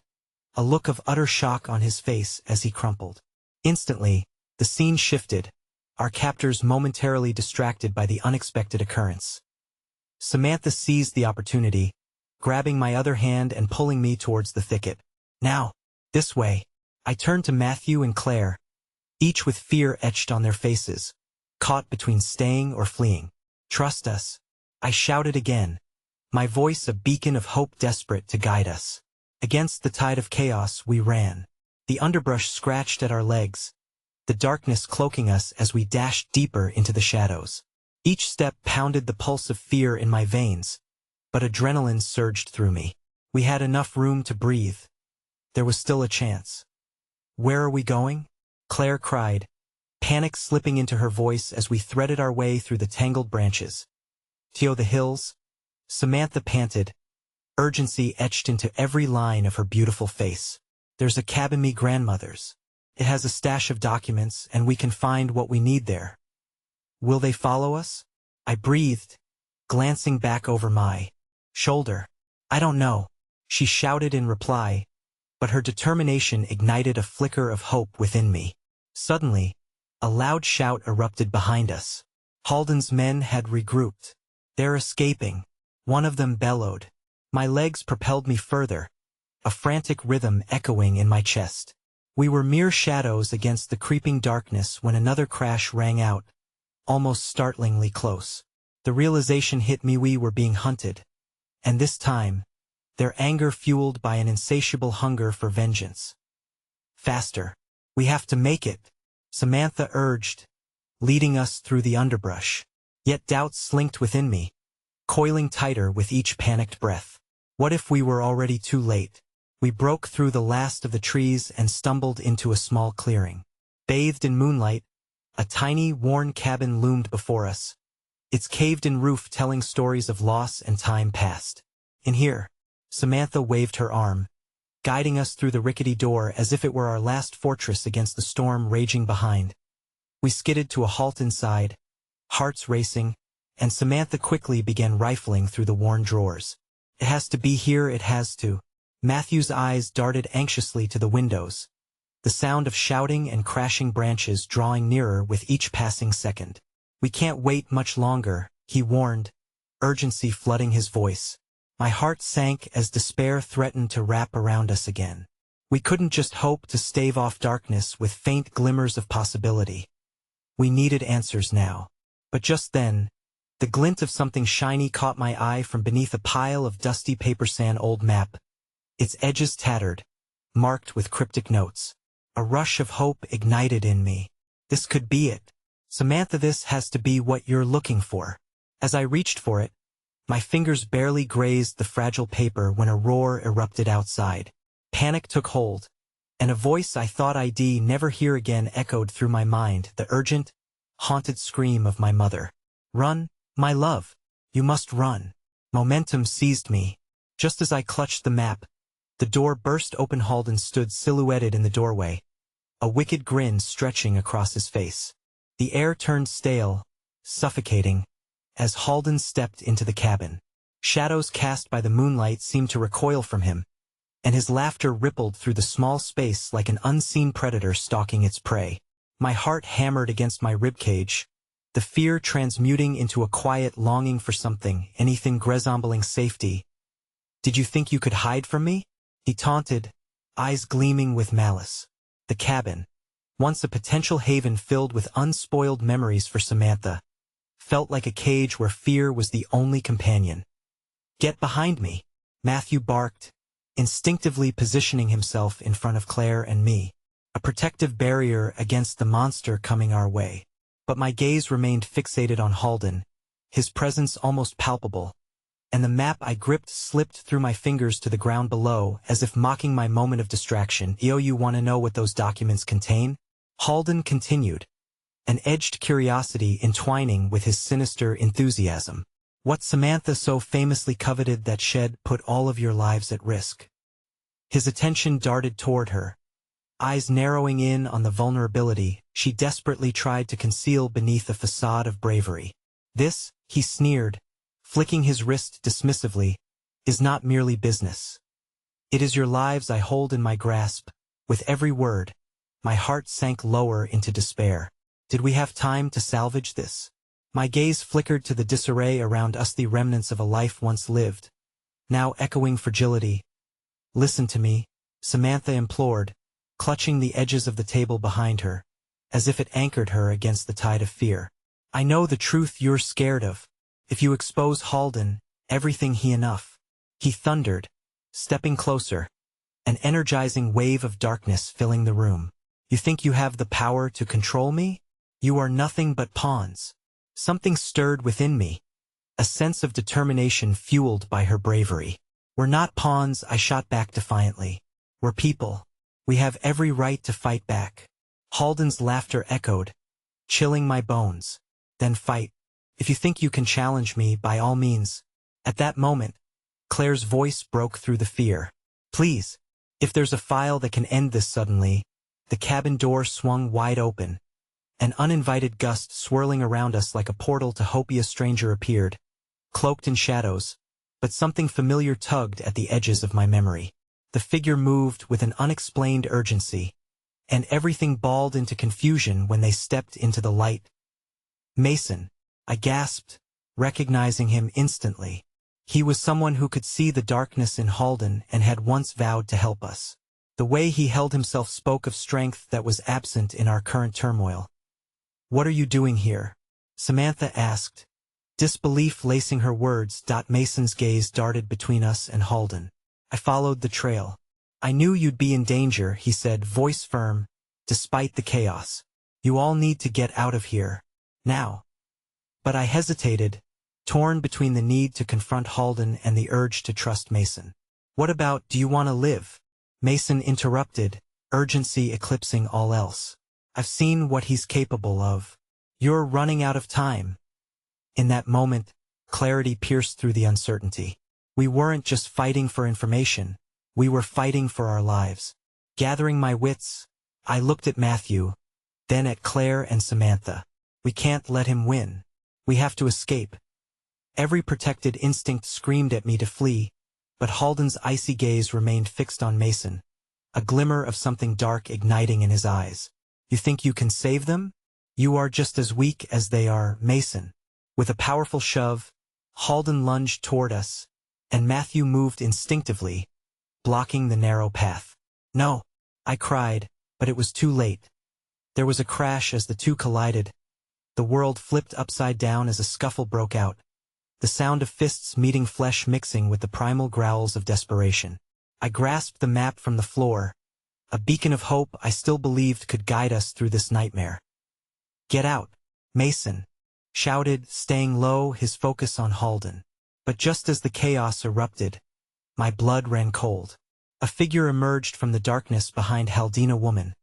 a look of utter shock on his face as he crumpled. Instantly, the scene shifted, our captors momentarily distracted by the unexpected occurrence. Samantha seized the opportunity, grabbing my other hand and pulling me towards the thicket. Now, this way. I turned to Matthew and Claire, each with fear etched on their faces, caught between staying or fleeing. Trust us, I shouted again, my voice a beacon of hope desperate to guide us. Against the tide of chaos we ran. The underbrush scratched at our legs, the darkness cloaking us as we dashed deeper into the shadows. Each step pounded the pulse of fear in my veins, but adrenaline surged through me. We had enough room to breathe. There was still a chance. Where are we going? Claire cried, panic slipping into her voice as we threaded our way through the tangled branches. To the hills, Samantha panted, urgency etched into every line of her beautiful face. There's a cabin me grandmother's. It has a stash of documents and we can find what we need there. Will they follow us? I breathed, glancing back over my shoulder. I don't know, she shouted in reply, but her determination ignited a flicker of hope within me. Suddenly, a loud shout erupted behind us. Halden's men had regrouped. They're escaping. One of them bellowed. My legs propelled me further, a frantic rhythm echoing in my chest. We were mere shadows against the creeping darkness when another crash rang out, almost startlingly close. The realization hit me we were being hunted. And this time, their anger fueled by an insatiable hunger for vengeance. Faster. We have to make it, Samantha urged, leading us through the underbrush. Yet doubts slinked within me, coiling tighter with each panicked breath. What if we were already too late? We broke through the last of the trees and stumbled into a small clearing. Bathed in moonlight, a tiny, worn cabin loomed before us, its caved-in roof telling stories of loss and time past. In here, Samantha waved her arm, guiding us through the rickety door as if it were our last fortress against the storm raging behind. We skidded to a halt inside, hearts racing, and Samantha quickly began rifling through the worn drawers. It has to be here, it has to. Matthew's eyes darted anxiously to the windows, the sound of shouting and crashing branches drawing nearer with each passing second. We can't wait much longer, he warned, urgency flooding his voice. My heart sank as despair threatened to wrap around us again. We couldn't just hope to stave off darkness with faint glimmers of possibility. We needed answers now. But just then, the glint of something shiny caught my eye from beneath a pile of dusty paper-sand old map, its edges tattered, marked with cryptic notes. A rush of hope ignited in me. This could be it. Samantha, this has to be what you're looking for. As I reached for it, My fingers barely grazed the fragile paper when a roar erupted outside. Panic took hold, and a voice I thought I'd never hear again echoed through my mind, the urgent, haunted scream of my mother. "Run, my love! You must run!" Momentum seized me. Just as I clutched the map, the door burst open. Halden stood silhouetted in the doorway, a wicked grin stretching across his face. The air turned stale, suffocating, as Halden stepped into the cabin. Shadows cast by the moonlight seemed to recoil from him, and his laughter rippled through the small space like an unseen predator stalking its prey. My heart hammered against my ribcage, the fear transmuting into a quiet longing for something, anything resembling safety. "Did you think you could hide from me?" he taunted, eyes gleaming with malice. The cabin, once a potential haven filled with unspoiled memories for Samantha, felt like a cage where fear was the only companion. "Get behind me," Matthew barked, instinctively positioning himself in front of Claire and me, a protective barrier against the monster coming our way. But my gaze remained fixated on Halden, his presence almost palpable, and the map I gripped slipped through my fingers to the ground below, as if mocking my moment of distraction. You want to know what those documents contain?" Halden continued, an edged curiosity entwining with his sinister enthusiasm. "What Samantha so famously coveted that shed put all of your lives at risk." His attention darted toward her, eyes narrowing in on the vulnerability she desperately tried to conceal beneath a facade of bravery. "This," he sneered, flicking his wrist dismissively, "is not merely business. It is your lives I hold in my grasp." With every word, my heart sank lower into despair. Did we have time to salvage this? My gaze flickered to the disarray around us, the remnants of a life once lived, now echoing fragility. "Listen to me," Samantha implored, clutching the edges of the table behind her, as if it anchored her against the tide of fear. "I know the truth you're scared of. If you expose Halden, everything he thundered, stepping closer, an energizing wave of darkness filling the room. "You think you have the power to control me? You are nothing but pawns." Something stirred within me, a sense of determination fueled by her bravery. "We're not pawns," I shot back defiantly. "We're people. We have every right to fight back." Halden's laughter echoed, chilling my bones. "Then fight. If you think you can challenge me, by all means." At that moment, Claire's voice broke through the fear. "Please, if there's a file that can end this suddenly." The cabin door swung wide open, an uninvited gust swirling around us like a portal to hope. A stranger appeared, cloaked in shadows, but something familiar tugged at the edges of my memory. The figure moved with an unexplained urgency, and everything balled into confusion when they stepped into the light. "Mason," I gasped, recognizing him instantly. He was someone who could see the darkness in Halden and had once vowed to help us. The way he held himself spoke of strength that was absent in our current turmoil. "What are you doing here?" Samantha asked, disbelief lacing her words. Mason's gaze darted between us and Halden. "I followed the trail. I knew you'd be in danger," he said, voice firm, despite the chaos. "You all need to get out of here. Now." But I hesitated, torn between the need to confront Halden and the urge to trust Mason. "What about, do you want to live?" Mason interrupted, urgency eclipsing all else. "I've seen what he's capable of. You're running out of time." In that moment, clarity pierced through the uncertainty. We weren't just fighting for information, we were fighting for our lives. Gathering my wits, I looked at Matthew, then at Claire and Samantha. "We can't let him win. We have to escape." Every protected instinct screamed at me to flee, but Halden's icy gaze remained fixed on Mason, a glimmer of something dark igniting in his eyes. "You think you can save them? You are just as weak as they are, Mason." With a powerful shove, Halden lunged toward us, and Matthew moved instinctively, blocking the narrow path. "No!" I cried, but it was too late. There was a crash as the two collided. The world flipped upside down as a scuffle broke out, the sound of fists meeting flesh mixing with the primal growls of desperation. I grasped the map from the floor, a beacon of hope I still believed could guide us through this nightmare. "Get out!" Mason shouted, staying low, his focus on Halden. But just as the chaos erupted, my blood ran cold. A figure emerged from the darkness behind Haldina woman,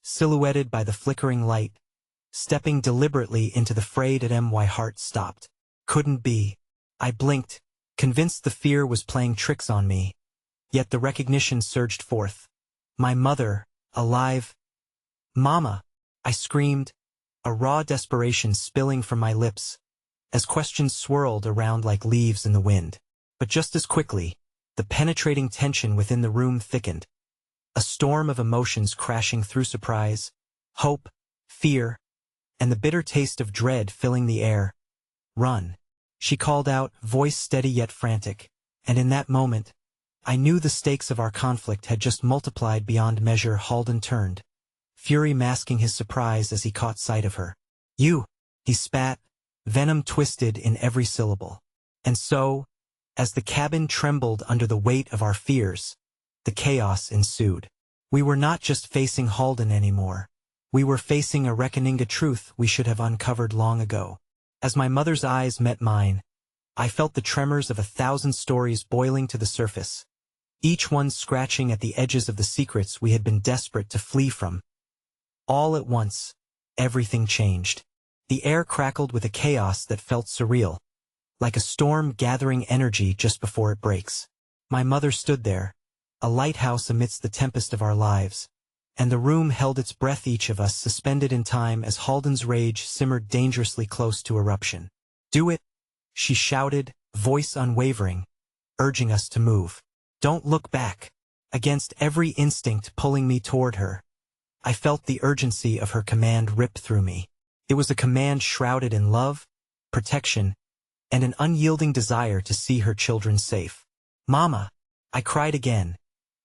silhouetted by the flickering light, stepping deliberately into the frayed at my heart stopped. Couldn't be. I blinked, convinced the fear was playing tricks on me. Yet the recognition surged forth. My mother, alive. Mama! I screamed, a raw desperation spilling from my lips, as questions swirled around like leaves in the wind. But just as quickly, the penetrating tension within the room thickened, a storm of emotions crashing through surprise, hope, fear, and the bitter taste of dread filling the air. Run, she called out, voice steady yet frantic, and in that moment, I knew the stakes of our conflict had just multiplied beyond measure. Halden turned, fury masking his surprise as he caught sight of her. You, he spat, venom twisted in every syllable. And so, as the cabin trembled under the weight of our fears, the chaos ensued. We were not just facing Halden anymore. We were facing a reckoning, a truth we should have uncovered long ago. As my mother's eyes met mine, I felt the tremors of 1,000 stories boiling to the surface, each one scratching at the edges of the secrets we had been desperate to flee from. All at once, everything changed. The air crackled with a chaos that felt surreal, like a storm gathering energy just before it breaks. My mother stood there, a lighthouse amidst the tempest of our lives, and the room held its breath, each of us suspended in time as Halden's rage simmered dangerously close to eruption. Do it, she shouted, voice unwavering, urging us to move. Don't look back. Against every instinct pulling me toward her, I felt the urgency of her command rip through me. It was a command shrouded in love, protection, and an unyielding desire to see her children safe. Mama! I cried again,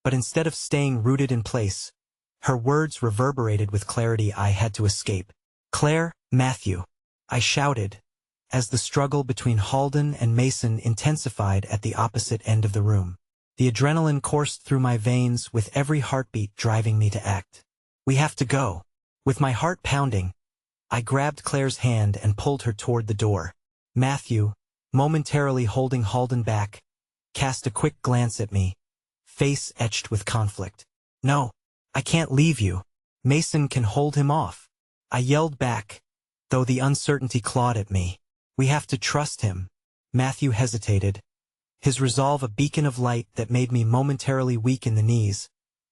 but instead of staying rooted in place, her words reverberated with clarity I had to escape. Claire, Matthew! I shouted, as the struggle between Halden and Mason intensified at the opposite end of the room. The adrenaline coursed through my veins with every heartbeat driving me to act. We have to go. With my heart pounding, I grabbed Claire's hand and pulled her toward the door. Matthew, momentarily holding Halden back, cast a quick glance at me, face etched with conflict. No, I can't leave you. Mason can hold him off. I yelled back, though the uncertainty clawed at me. We have to trust him. Matthew hesitated, his resolve a beacon of light that made me momentarily weak in the knees,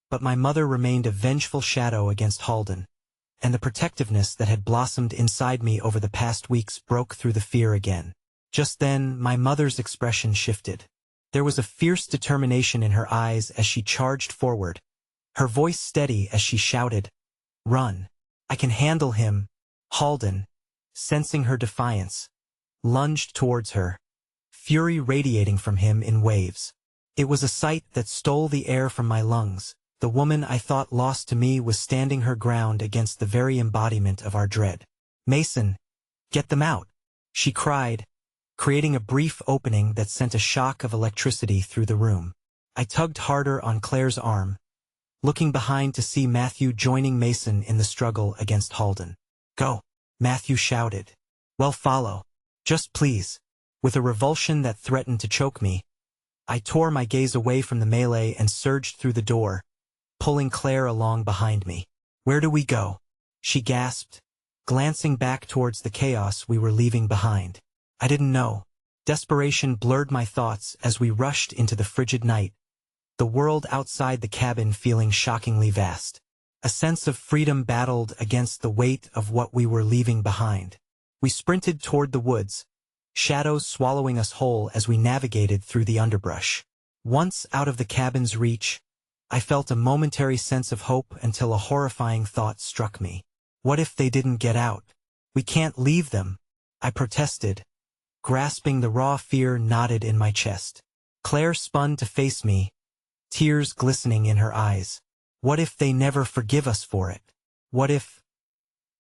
but my mother remained a vengeful shadow against Halden, and the protectiveness that had blossomed inside me over the past weeks broke through the fear again. Just then, my mother's expression shifted. There was a fierce determination in her eyes as she charged forward, her voice steady as she shouted, "Run! I can handle him!" Halden, sensing her defiance, lunged towards her, fury radiating from him in waves. It was a sight that stole the air from my lungs. The woman I thought lost to me was standing her ground against the very embodiment of our dread. Mason, get them out, she cried, creating a brief opening that sent a shock of electricity through the room. I tugged harder on Claire's arm, looking behind to see Matthew joining Mason in the struggle against Halden. Go, Matthew shouted. Well, follow. Just please. With a revulsion that threatened to choke me, I tore my gaze away from the melee and surged through the door, pulling Claire along behind me. Where do we go? She gasped, glancing back towards the chaos we were leaving behind. I didn't know. Desperation blurred my thoughts as we rushed into the frigid night, the world outside the cabin feeling shockingly vast. A sense of freedom battled against the weight of what we were leaving behind. We sprinted toward the woods, shadows swallowing us whole as we navigated through the underbrush. Once out of the cabin's reach, I felt a momentary sense of hope until a horrifying thought struck me. What if they didn't get out? We can't leave them, I protested, grasping the raw fear knotted in my chest. Claire spun to face me, tears glistening in her eyes. What if they never forgive us for it? What if...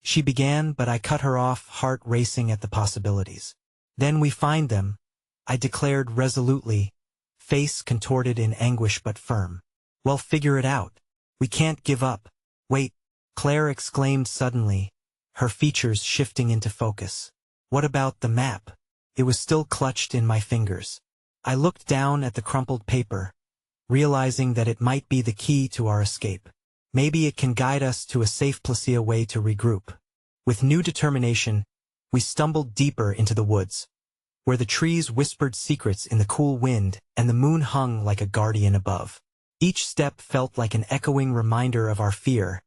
She began, but I cut her off, heart racing at the possibilities. Then we find them, I declared resolutely, face contorted in anguish but firm. Well, figure it out. We can't give up. Wait, Claire exclaimed suddenly, her features shifting into focus. What about the map? It was still clutched in my fingers. I looked down at the crumpled paper, realizing that it might be the key to our escape. Maybe it can guide us to a safe place, a way to regroup. With new determination, we stumbled deeper into the woods, where the trees whispered secrets in the cool wind and the moon hung like a guardian above. Each step felt like an echoing reminder of our fear,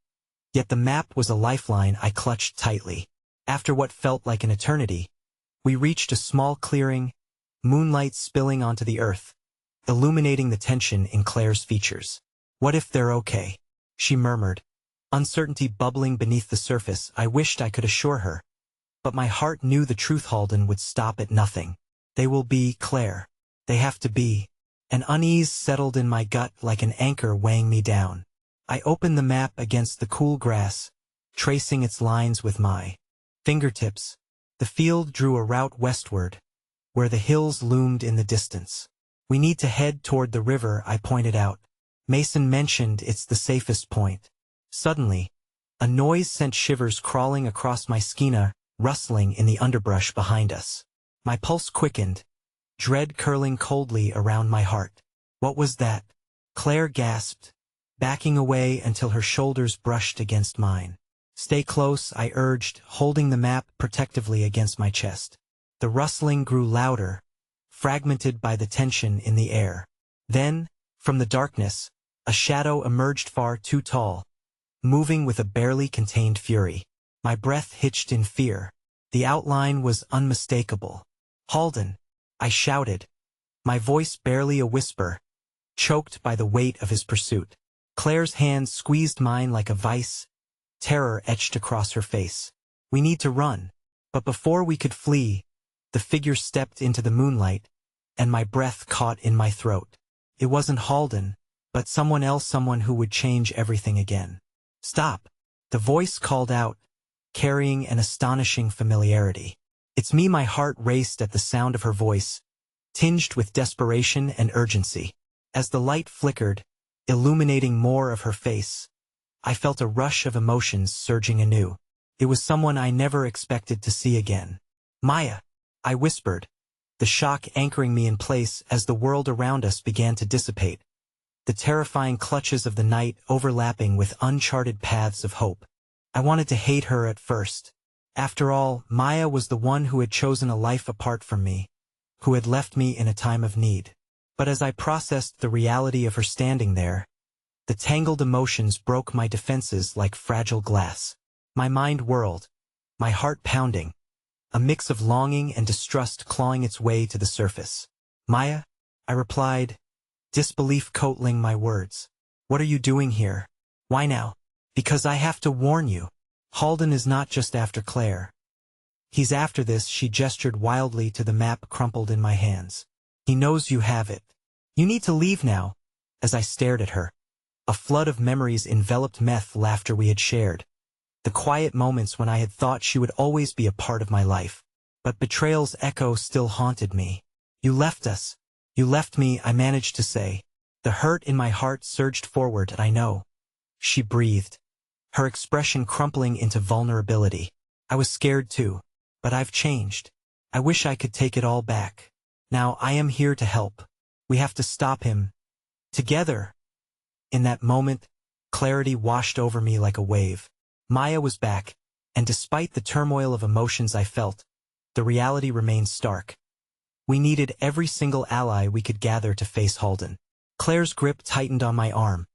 yet the map was a lifeline I clutched tightly. After what felt like an eternity, we reached a small clearing, moonlight spilling onto the earth, illuminating the tension in Claire's features. "What if they're okay?" she murmured, uncertainty bubbling beneath the surface. I wished I could assure her, but my heart knew the truth. Halden would stop at nothing. "They will be, Claire. They have to be." An unease settled in my gut like an anchor weighing me down. I opened the map against the cool grass, tracing its lines with my fingertips. The field drew a route westward, where the hills loomed in the distance. "We need to head toward the river," I pointed out. "Mason mentioned it's the safest point." Suddenly, a noise sent shivers crawling across my skin, rustling in the underbrush behind us. My pulse quickened, dread curling coldly around my heart. "What was that?" Claire gasped, backing away until her shoulders brushed against mine. "Stay close," I urged, holding the map protectively against my chest. The rustling grew louder, fragmented by the tension in the air. Then, from the darkness, a shadow emerged far too tall, moving with a barely contained fury. My breath hitched in fear. The outline was unmistakable. "Halden!" I shouted, my voice barely a whisper, choked by the weight of his pursuit. Claire's hand squeezed mine like a vice, terror etched across her face. "We need to run." But before we could flee, the figure stepped into the moonlight, and my breath caught in my throat. It wasn't Halden, but someone else, someone who would change everything again. "Stop!" The voice called out, carrying an astonishing familiarity. "It's me." My heart raced at the sound of her voice, tinged with desperation and urgency. As the light flickered, illuminating more of her face, I felt a rush of emotions surging anew. It was someone I never expected to see again. "Maya," I whispered, the shock anchoring me in place as the world around us began to dissipate, the terrifying clutches of the night overlapping with uncharted paths of hope. I wanted to hate her at first. After all, Maya was the one who had chosen a life apart from me, who had left me in a time of need. But as I processed the reality of her standing there, the tangled emotions broke my defenses like fragile glass. My mind whirled, my heart pounding, a mix of longing and distrust clawing its way to the surface. "Maya," I replied, disbelief coating my words. "What are you doing here?" "Why now?" "Because I have to warn you. Halden is not just after Claire. He's after this." She gestured wildly to the map crumpled in my hands. "He knows you have it. You need to leave now." As I stared at her, a flood of memories enveloped laughter we had shared, the quiet moments when I had thought she would always be a part of my life. But betrayal's echo still haunted me. "You left us. You left me," I managed to say. The hurt in my heart surged forward. "I know," she breathed, her expression crumpling into vulnerability. "I was scared too, but I've changed. I wish I could take it all back. Now I am here to help. We have to stop him. Together." In that moment, clarity washed over me like a wave. Maya was back, and despite the turmoil of emotions I felt, the reality remained stark. We needed every single ally we could gather to face Halden. Claire's grip tightened on my arm,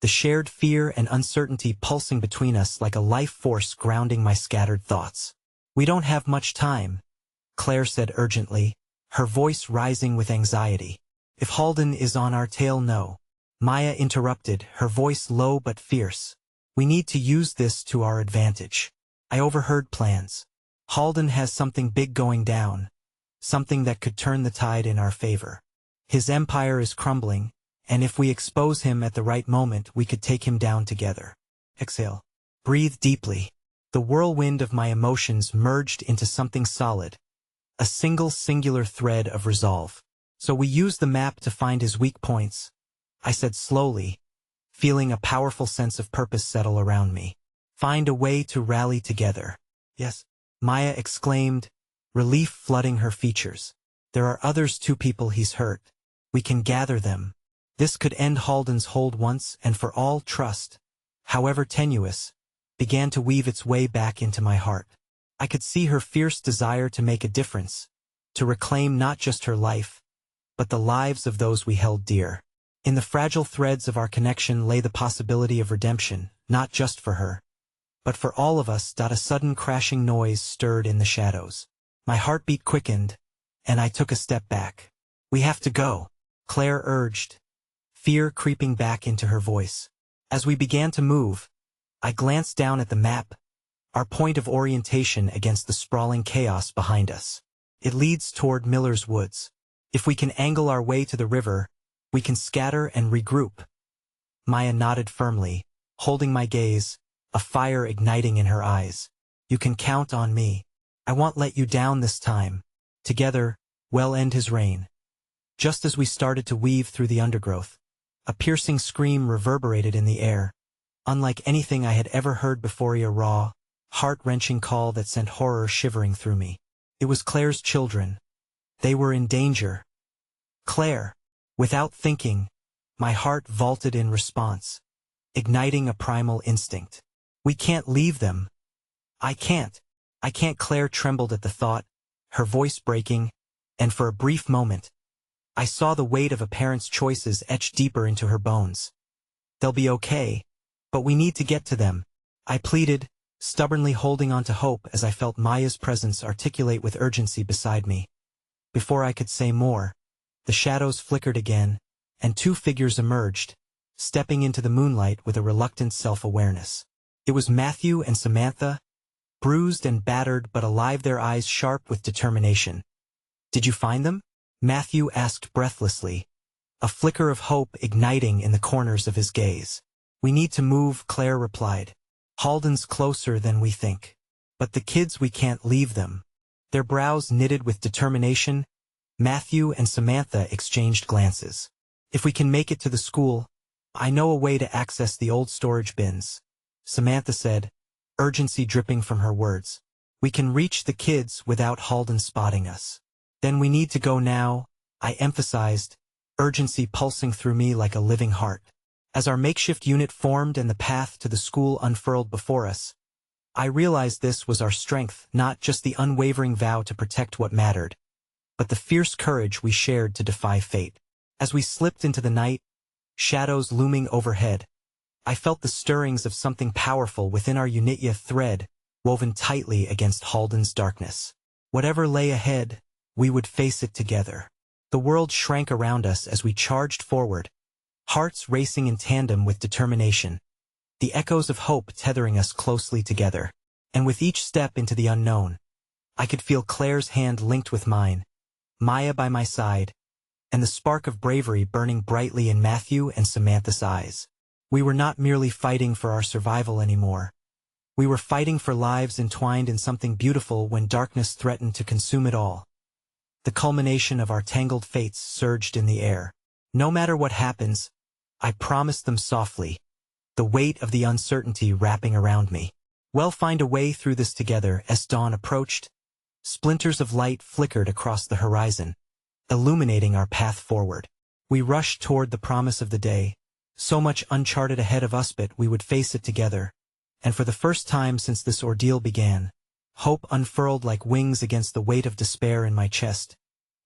the shared fear and uncertainty pulsing between us like a life force grounding my scattered thoughts. "We don't have much time," Claire said urgently, her voice rising with anxiety. "If Halden is on our tail." "No," Maya interrupted, her voice low but fierce. "We need to use this to our advantage. I overheard plans. Halden has something big going down, something that could turn the tide in our favor. His empire is crumbling, and if we expose him at the right moment, we could take him down together." Exhale. Breathe deeply. The whirlwind of my emotions merged into something solid, a singular thread of resolve. "So we use the map to find his weak points," I said slowly, feeling a powerful sense of purpose settle around me. "Find a way to rally together." "Yes," Maya exclaimed, relief flooding her features. There are others too, people he's hurt. We can gather them. This could end Halden's hold once and for all. Trust, however tenuous, began to weave its way back into my heart. I could see her fierce desire to make a difference, to reclaim not just her life, but the lives of those we held dear. In the fragile threads of our connection lay the possibility of redemption, not just for her, but for all of us. A sudden crashing noise stirred in the shadows. My heartbeat quickened, and I took a step back. "We have to go," Claire urged, fear creeping back into her voice. As we began to move, I glanced down at the map, our point of orientation against the sprawling chaos behind us. It leads toward Miller's Woods. If we can angle our way to the river, we can scatter and regroup. Maya nodded firmly, holding my gaze, a fire igniting in her eyes. "You can count on me. I won't let you down this time. Together, we'll end his reign." Just as we started to weave through the undergrowth, a piercing scream reverberated in the air, unlike anything I had ever heard before. A raw, heart-wrenching call that sent horror shivering through me. It was Claire's children. They were in danger. "Claire!" Without thinking, my heart vaulted in response, igniting a primal instinct. "We can't leave them. I can't. Claire trembled at the thought, her voice breaking, and for a brief moment, I saw the weight of a parent's choices etched deeper into her bones. "They'll be okay, but we need to get to them," I pleaded, stubbornly holding on to hope as I felt Maya's presence articulate with urgency beside me. Before I could say more, the shadows flickered again, and two figures emerged, stepping into the moonlight with a reluctant self-awareness. It was Matthew and Samantha, bruised and battered but alive, their eyes sharp with determination. "Did you find them?" Matthew asked breathlessly, a flicker of hope igniting in the corners of his gaze. "We need to move," Claire replied. "Halden's closer than we think. But the kids, we can't leave them." Their brows knitted with determination, Matthew and Samantha exchanged glances. "If we can make it to the school, I know a way to access the old storage bins," Samantha said, urgency dripping from her words. "We can reach the kids without Halden spotting us." "Then we need to go now," I emphasized, urgency pulsing through me like a living heart. As our makeshift unit formed and the path to the school unfurled before us, I realized this was our strength, not just the unwavering vow to protect what mattered, but the fierce courage we shared to defy fate. As we slipped into the night, shadows looming overhead, I felt the stirrings of something powerful within our unit, a thread woven tightly against Halden's darkness. Whatever lay ahead, we would face it together. The world shrank around us as we charged forward, hearts racing in tandem with determination, the echoes of hope tethering us closely together. And with each step into the unknown, I could feel Claire's hand linked with mine, Maya by my side, and the spark of bravery burning brightly in Matthew and Samantha's eyes. We were not merely fighting for our survival anymore. We were fighting for lives entwined in something beautiful when darkness threatened to consume it all. The culmination of our tangled fates surged in the air. "No matter what happens," I promised them softly, the weight of the uncertainty wrapping around me. "We'll find a way through this together." As dawn approached, splinters of light flickered across the horizon, illuminating our path forward. We rushed toward the promise of the day, so much uncharted ahead of us, but we would face it together. And for the first time since this ordeal began, hope unfurled like wings against the weight of despair in my chest,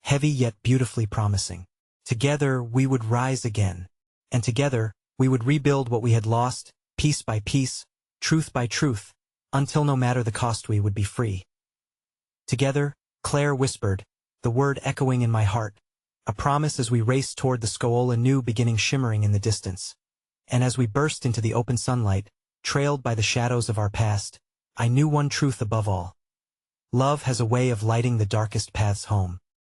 heavy yet beautifully promising. Together we would rise again, and together we would rebuild what we had lost, piece by piece, truth by truth, until no matter the cost we would be free. "Together," Claire whispered, the word echoing in my heart, a promise as we raced toward the school, a new beginning shimmering in the distance. And as we burst into the open sunlight, trailed by the shadows of our past, I knew one truth above all. Love has a way of lighting the darkest paths home.